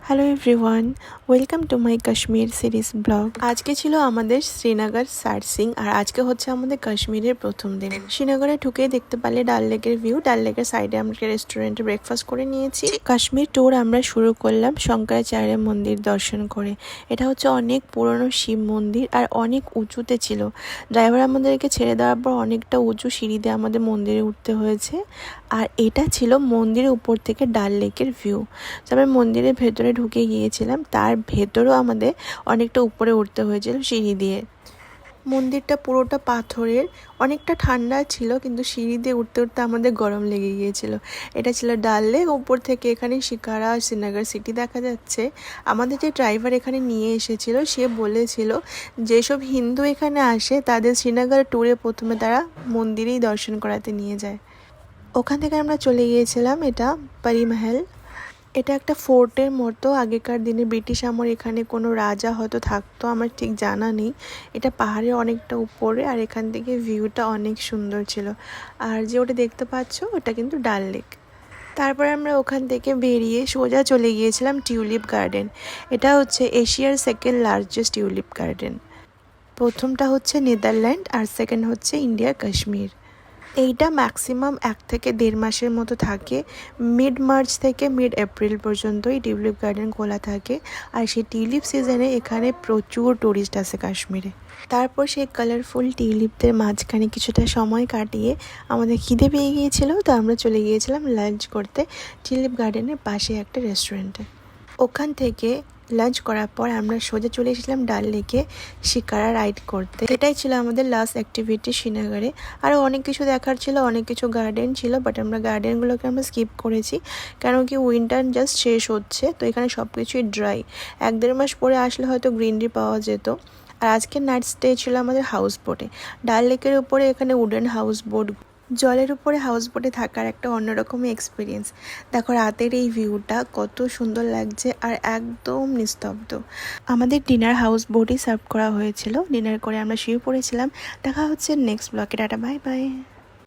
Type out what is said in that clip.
Hello everyone, welcome to my Kashmir series blog. আজকে ছিল আমাদের শ্রীনগর সাইটসিং আর আজকে হচ্ছে আমাদের কাশ্মীরের প্রথম দিন। শ্রীনগরে ঢুকেই দেখতে পারলে ডাল লেকের ভিউ। ডাল লেকের সাইডে আমরা রেস্টুরেন্টে ব্রেকফাস্ট করে নিয়েছি। কাশ্মীর ট্যুর আমরা শুরু করলাম শঙ্করাচার্য মন্দির দর্শন করে। এটা হচ্ছে অনেক পুরনো শিব মন্দির আর অনেক উঁচুতে ছিল। ড্রাইভার আমাদেরকে ছেড়ে দেওয়ার পর অনেকটা উঁচু সিঁড়ি দিয়ে আমাদের মন্দিরে উঠতে হয়েছে। আর এটা ছিল মন্দিরের উপর থেকে ডাল লেকের ভিউ। তবে মন্দিরের ভেতরে ঢুকে গিয়েছিলাম, তার ভেতরেও আমাদের অনেকটা উপরে উঠতে হয়েছিল সিঁড়ি দিয়ে। মন্দিরটা পুরোটা পাথরের, অনেকটা ঠান্ডা ছিল, কিন্তু সিঁড়ি দিয়ে উঠতে উঠতে আমাদের গরম লেগে গিয়েছিল। এটা ছিল ডাল লেক। উপর থেকে এখানে শিকারা শ্রীনগর সিটি দেখা যাচ্ছে। আমাদের যে ড্রাইভার এখানে নিয়ে এসেছিল সে বলেছিল যেসব হিন্দু এখানে আসে তাদের শ্রীনগর ট্যুরে প্রথমে তারা মন্দিরেই দর্শন করাতে নিয়ে যায়। ওখান থেকে আমরা চলে গিয়েছিলাম এটা পরিমহল। এটা একটা ফোর্টের মতো। আগেকার দিনে ব্রিটিশ আমল এখানে কোনো রাজা হয়তো থাকতো, আমার ঠিক জানা নেই। এটা পাহাড়ের অনেকটা উপরে আর এখান থেকে ভিউটা অনেক সুন্দর ছিল। আর যে ওটা দেখতে পাচ্ছ ওটা কিন্তু ডাল লেক। তারপরে আমরা ওখান থেকে বেরিয়ে সোজা চলে গিয়েছিলাম টিউলিপ গার্ডেন। এটা হচ্ছে এশিয়ার সেকেন্ড লার্জেস্ট টিউলিপ গার্ডেন। প্রথমটা হচ্ছে নেদারল্যান্ড আর সেকেন্ড হচ্ছে ইন্ডিয়ার কাশ্মীর। এইটা ম্যাক্সিমাম 1 থেকে 1.5 মাসের মতো থাকে। মিড মার্চ থেকে মিড এপ্রিল পর্যন্ত এই টিউলিপ গার্ডেন খোলা থাকে। আর সেই টিউলিপ সিজনে এখানে প্রচুর টুরিস্ট আসে কাশ্মীরে। তারপর সেই কালারফুল টিউলিপদের মাঝখানে কিছুটা সময় কাটিয়ে আমাদের খিদে পেয়ে গিয়েছিল, তো আমরা চলে গিয়েছিলাম লাঞ্চ করতে টিউলিপ গার্ডেনের পাশে একটা রেস্টুরেন্টে। ওখান থেকে লাঞ্চ করার পর আমরা সোজা চলে এসেছিলাম ডাল লেকে শিকারা রাইড করতে। এটাই ছিল আমাদের লাস্ট অ্যাক্টিভিটি শ্রীনগরে। আরও অনেক কিছু দেখার ছিল, অনেক কিছু গার্ডেন ছিল, বাট আমরা গার্ডেনগুলোকে আমরা স্কিপ করেছি, কারণ কি উইন্টার জাস্ট শেষ হচ্ছে, তো এখানে সব কিছুই ড্রাই। 1-1.5 মাস পরে আসলে হয়তো গ্রিনারি পাওয়া যেত। আর আজকের নাইট স্টে ছিল আমাদের হাউস বোটে ডাল লেকের উপরে। এখানে উডেন হাউস বোট, জলের উপরে হাউস বোটে থাকার একটা অন্যরকমই এক্সপিরিয়েন্স। দেখো রাতের এই ভিউটা কত সুন্দর লাগছে আর একদম নিস্তব্ধ। আমাদের ডিনার হাউস বোটই সার্ভ করা হয়েছিল। ডিনার করে আমরা শুয়ে পড়েছিলাম। দেখা হচ্ছে নেক্সট ব্লগে। Tata, bye bye.